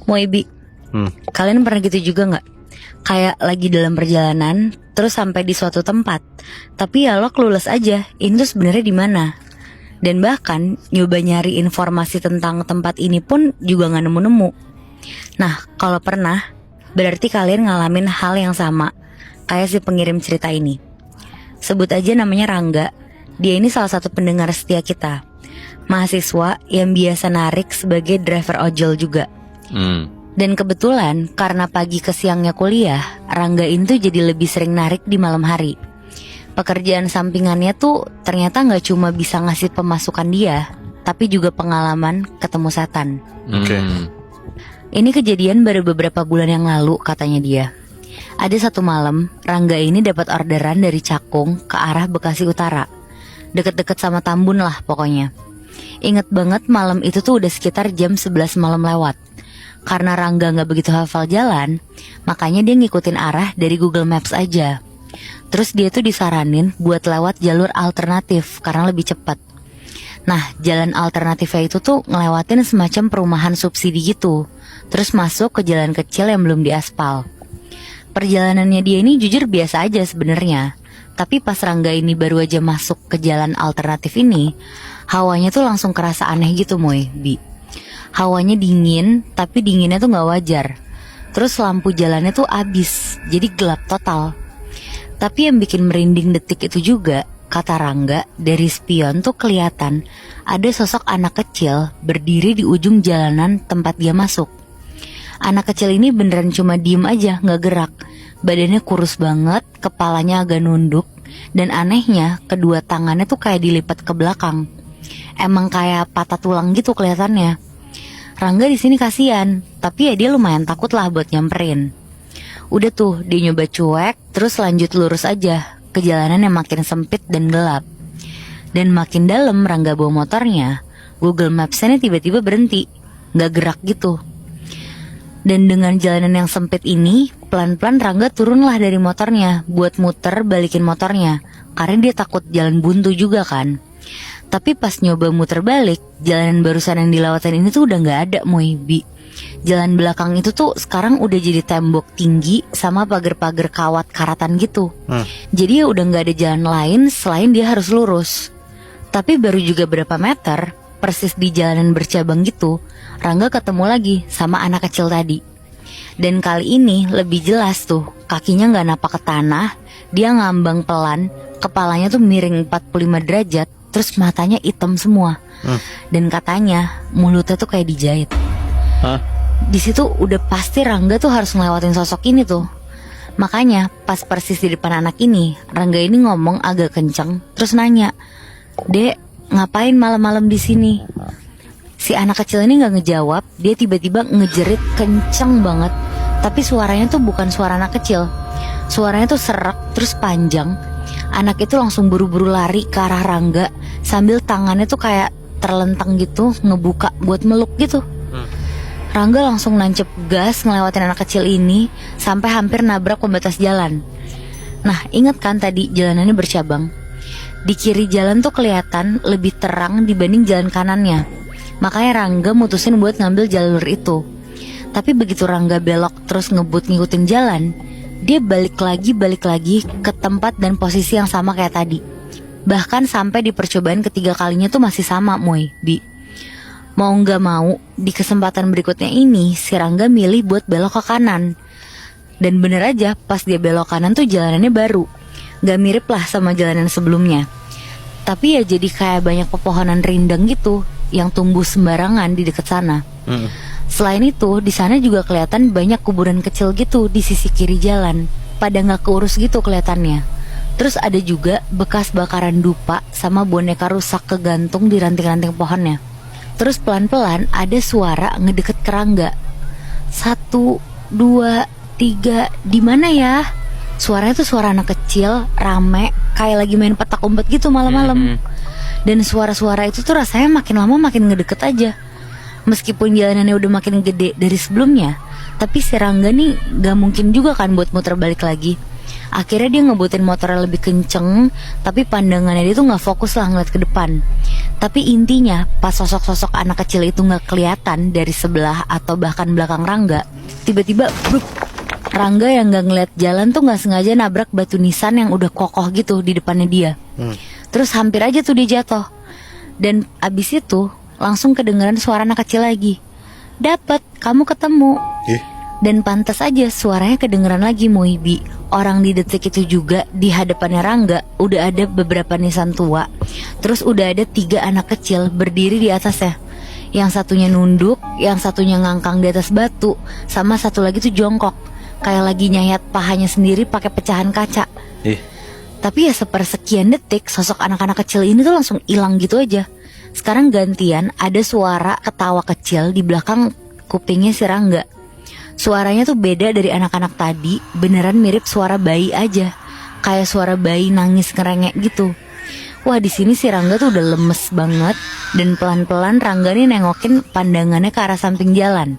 Moibi, kalian pernah gitu juga gak? Kayak lagi dalam perjalanan, terus sampai di suatu tempat, tapi ya lo clueless aja, ini tuh sebenarnya di mana. Dan bahkan nyoba nyari informasi tentang tempat ini pun juga gak nemu-nemu. Nah, kalau pernah, berarti kalian ngalamin hal yang sama kayak si pengirim cerita ini. Sebut aja namanya Rangga. Dia ini salah satu pendengar setia kita, mahasiswa yang biasa narik sebagai driver ojol juga. Dan kebetulan karena pagi ke siangnya kuliah, Rangga ini tuh jadi lebih sering narik di malam hari. Pekerjaan sampingannya tuh ternyata gak cuma bisa ngasih pemasukan dia, tapi juga pengalaman ketemu setan. Ini kejadian baru beberapa bulan yang lalu katanya dia. Ada satu malam, Rangga ini dapat orderan dari Cakung ke arah Bekasi Utara. Deket-deket sama Tambun lah pokoknya. Ingat banget malam itu tuh udah sekitar jam 11 malam lewat. Karena Rangga gak begitu hafal jalan, makanya dia ngikutin arah dari Google Maps aja. Terus dia tuh disaranin buat lewat jalur alternatif karena lebih cepat. Nah, jalan alternatifnya itu tuh ngelewatin semacam perumahan subsidi gitu, terus masuk ke jalan kecil yang belum diaspal. Perjalanannya dia ini jujur biasa aja sebenarnya. Tapi pas Rangga ini baru aja masuk ke jalan alternatif ini, hawanya tuh langsung kerasa aneh gitu Bi. Hawanya dingin, tapi dinginnya tuh gak wajar. Terus lampu jalannya tuh abis, jadi gelap total. Tapi yang bikin merinding detik itu juga, kata Rangga, dari spion tuh kelihatan ada sosok anak kecil berdiri di ujung jalanan tempat dia masuk. Anak kecil ini beneran cuma diem aja, gak gerak. Badannya kurus banget, kepalanya agak nunduk, dan anehnya kedua tangannya tuh kayak dilipat ke belakang. Emang kayak patah tulang gitu kelihatannya. Rangga di sini kasihan, tapi ya dia lumayan takut lah buat nyamperin. Udah tuh dia nyoba cuek, terus lanjut lurus aja ke jalanan yang makin sempit dan gelap. Dan makin dalam Rangga bawa motornya, Google Maps-nya tiba-tiba berhenti, gak gerak gitu. Dan dengan jalanan yang sempit ini, pelan-pelan Rangga turunlah dari motornya buat muter balikin motornya, karena dia takut jalan buntu juga kan. Tapi pas nyoba muter balik, jalanan barusan yang dilewatin ini tuh udah gak ada Bi. Jalan belakang itu tuh sekarang udah jadi tembok tinggi sama pagar-pagar kawat karatan gitu. Jadi ya udah gak ada jalan lain selain dia harus lurus. Tapi baru juga berapa meter, persis di jalanan bercabang gitu, Rangga ketemu lagi sama anak kecil tadi. Dan kali ini lebih jelas tuh, kakinya gak napak ke tanah, dia ngambang pelan, kepalanya tuh miring 45 derajat, terus matanya hitam semua. Dan katanya mulutnya tuh kayak dijahit. Di situ udah pasti Rangga tuh harus ngelewatin sosok ini tuh. Makanya pas persis di depan anak ini, Rangga ini ngomong agak kenceng, terus nanya, "Dek, ngapain malam-malam di sini?" Si anak kecil ini gak ngejawab, dia tiba-tiba ngejerit kenceng banget. Tapi suaranya tuh bukan suara anak kecil, suaranya tuh serak terus panjang. Anak itu langsung buru-buru lari ke arah Rangga, sambil tangannya tuh kayak terlentang gitu, ngebuka buat meluk gitu. Rangga langsung nancep gas ngelewatin anak kecil ini sampai hampir nabrak pembatas jalan. Nah, ingat kan tadi jalanannya bercabang? Di kiri jalan tuh kelihatan lebih terang dibanding jalan kanannya. Makanya Rangga mutusin buat ngambil jalur itu. Tapi begitu Rangga belok terus ngebut ngikutin jalan, dia balik lagi ke tempat dan posisi yang sama kayak tadi. Bahkan sampai di percobaan ketiga kalinya tuh masih sama Bi. Mau gak mau, di kesempatan berikutnya ini si Rangga milih buat belok ke kanan. Dan bener aja, pas dia belok kanan tuh jalanannya baru, gak mirip lah sama jalanan sebelumnya. Tapi ya jadi kayak banyak pepohonan rindang gitu yang tumbuh sembarangan di dekat sana. Selain itu, di sana juga kelihatan banyak kuburan kecil gitu di sisi kiri jalan, pada gak keurus gitu kelihatannya. Terus ada juga bekas bakaran dupa sama boneka rusak kegantung di ranting-ranting pohonnya. Terus pelan-pelan ada suara ngedeket ke Rangga. 1, 2, 3, di mana ya? Suaranya tuh suara anak kecil, rame, kayak lagi main petak umpet gitu malam-malam. Dan suara-suara itu tuh rasanya makin lama makin ngedeket aja. Meskipun jalanannya udah makin gede dari sebelumnya, tapi si Rangga nih gak mungkin juga kan buat muter balik lagi. Akhirnya dia ngebutin motornya lebih kenceng, tapi pandangannya dia tuh gak fokus lah ngeliat ke depan. Tapi intinya pas sosok-sosok anak kecil itu gak kelihatan dari sebelah atau bahkan belakang Rangga, tiba-tiba bruk, Rangga yang gak ngeliat jalan tuh gak sengaja nabrak batu nisan yang udah kokoh gitu di depannya dia. Terus hampir aja tuh dia jatuh. Dan abis itu langsung kedengeran suara anak kecil lagi. Dapat, kamu ketemu. Dan pantas aja suaranya kedengeran lagi Muibi. Orang di detik itu juga di hadapannya Rangga udah ada beberapa nisan tua. Terus udah ada 3 anak kecil berdiri di atasnya. Yang satunya nunduk, yang satunya ngangkang di atas batu, sama satu lagi tuh jongkok, kayak lagi nyayat pahanya sendiri pakai pecahan kaca. Tapi ya sepersekian detik sosok anak-anak kecil ini tuh langsung hilang gitu aja. Sekarang gantian ada suara ketawa kecil di belakang kupingnya si Rangga. Suaranya tuh beda dari anak-anak tadi, beneran mirip suara bayi aja. Kayak suara bayi nangis ngerengek gitu. Wah, di sini si Rangga tuh udah lemes banget. Dan pelan-pelan Rangga nih nengokin pandangannya ke arah samping jalan.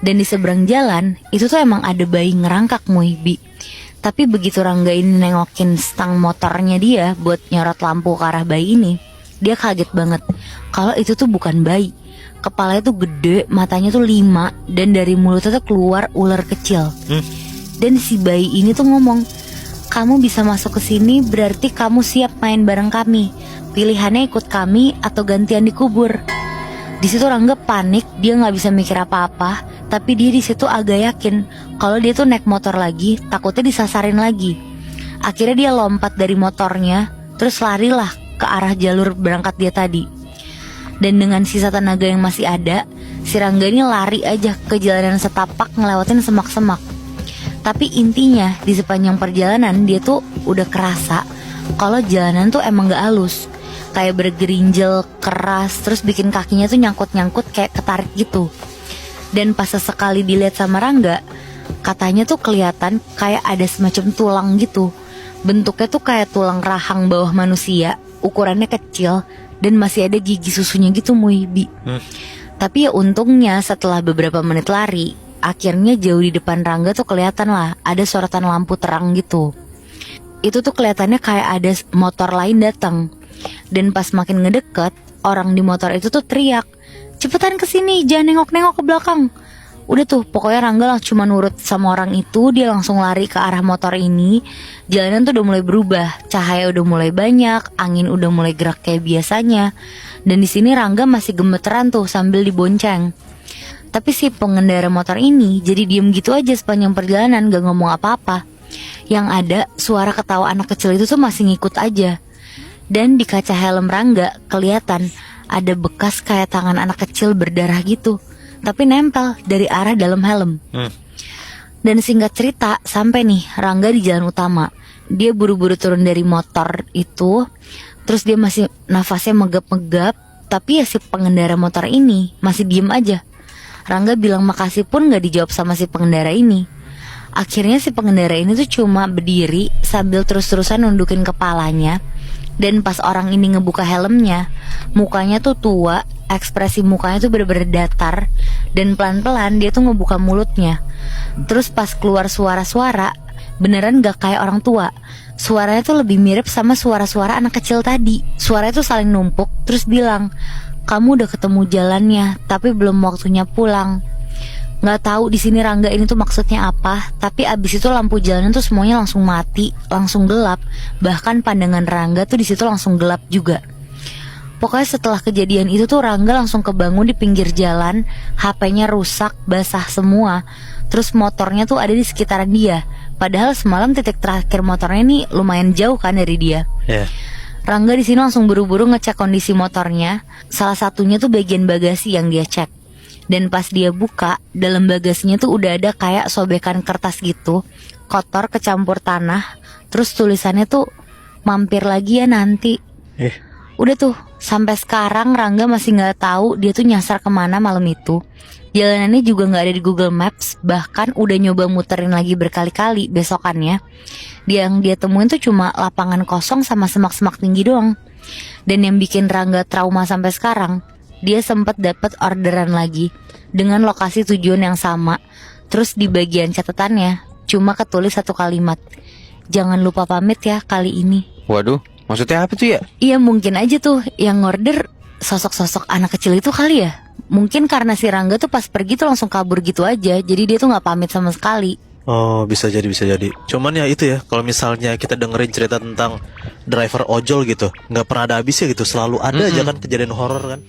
Dan di seberang jalan itu tuh emang ada bayi ngerangkak Muibi. Tapi begitu Rangga ini nengokin stang motornya dia buat nyorot lampu ke arah bayi ini, dia kaget banget kalau itu tuh bukan bayi. Kepalanya tuh gede, matanya tuh 5, dan dari mulutnya tuh keluar ular kecil. Dan si bayi ini tuh ngomong, kamu bisa masuk ke sini berarti kamu siap main bareng kami. Pilihannya ikut kami atau gantian dikubur. Di situ Rangga panik, dia nggak bisa mikir apa-apa. Tapi dia di situ agak yakin kalau dia tuh naik motor lagi, takutnya disasarin lagi. Akhirnya dia lompat dari motornya, terus larilah ke arah jalur berangkat dia tadi. Dan dengan sisa tenaga yang masih ada, si Rangga ini lari aja ke jalanan setapak ngelewatin semak-semak. Tapi intinya di sepanjang perjalanan dia tuh udah kerasa kalau jalanan tuh emang gak halus, kayak bergerinjel keras, terus bikin kakinya tuh nyangkut-nyangkut kayak ketarik gitu. Dan pas sesekali dilihat sama Rangga, katanya tuh kelihatan kayak ada semacam tulang gitu. Bentuknya tuh kayak tulang rahang bawah manusia, ukurannya kecil, dan masih ada gigi susunya gitu Muibi. Tapi ya untungnya setelah beberapa menit lari, akhirnya jauh di depan Rangga tuh kelihatan lah ada sorotan lampu terang gitu. Itu tuh kelihatannya kayak ada motor lain datang. Dan pas makin ngedeket, orang di motor itu tuh teriak, cepetan kesini, jangan nengok-nengok ke belakang. Udah tuh, pokoknya Rangga cuma nurut sama orang itu. Dia langsung lari ke arah motor ini. Jalanan tuh udah mulai berubah, cahaya udah mulai banyak, angin udah mulai gerak kayak biasanya. Dan di sini Rangga masih gemeteran tuh sambil dibonceng. Tapi si pengendara motor ini jadi diem gitu aja sepanjang perjalanan, gak ngomong apa-apa. Yang ada suara ketawa anak kecil itu tuh masih ngikut aja. Dan di kaca helm Rangga kelihatan ada bekas kayak tangan anak kecil berdarah gitu, tapi nempel dari arah dalam helm. Dan singkat cerita, sampai nih Rangga di jalan utama. Dia buru-buru turun dari motor itu. Terus dia masih nafasnya megap-megap. Tapi ya si pengendara motor ini masih diem aja. Rangga bilang makasih pun gak dijawab sama si pengendara ini. Akhirnya si pengendara ini tuh cuma berdiri sambil terus-terusan nundukin kepalanya. Dan pas orang ini ngebuka helmnya, mukanya tuh tua, ekspresi mukanya tuh bener-bener datar. Dan pelan-pelan dia tuh ngebuka mulutnya. Terus pas keluar suara-suara, beneran gak kayak orang tua. Suaranya tuh lebih mirip sama suara-suara anak kecil tadi. Suaranya tuh saling numpuk, terus bilang, kamu udah ketemu jalannya, tapi belum waktunya pulang. Nggak tahu di sini Rangga ini tuh maksudnya apa. Tapi abis itu lampu jalanan tuh semuanya langsung mati, langsung gelap. Bahkan pandangan Rangga tuh di situ langsung gelap juga. Pokoknya setelah kejadian itu tuh Rangga langsung kebangun di pinggir jalan. HP-nya rusak, basah semua. Terus motornya tuh ada di sekitaran dia. Padahal semalam titik terakhir motornya nih lumayan jauh kan dari dia. Rangga di sini langsung buru-buru ngecek kondisi motornya. Salah satunya tuh bagian bagasi yang dia cek. Dan pas dia buka, dalam bagasinya tuh udah ada kayak sobekan kertas gitu, kotor kecampur tanah. Terus tulisannya tuh, mampir lagi ya nanti. Udah tuh, sampai sekarang Rangga masih gak tahu dia tuh nyasar kemana malam itu. Jalanannya juga gak ada di Google Maps. Bahkan udah nyoba muterin lagi berkali-kali besokannya. Yang dia temuin tuh cuma lapangan kosong sama semak-semak tinggi doang. Dan yang bikin Rangga trauma sampai sekarang, dia sempat dapat orderan lagi dengan lokasi tujuan yang sama. Terus di bagian catatannya cuma ketulis satu kalimat, jangan lupa pamit ya kali ini. Waduh, maksudnya apa tuh ya? Iya mungkin aja tuh yang order sosok-sosok anak kecil itu kali ya. Mungkin karena si Rangga tuh pas pergi tuh langsung kabur gitu aja, jadi dia tuh nggak pamit sama sekali. Oh, bisa jadi, bisa jadi. Cuman ya itu ya, kalau misalnya kita dengerin cerita tentang driver ojol gitu, nggak pernah ada habisnya gitu, selalu ada aja kan kejadian horor kan.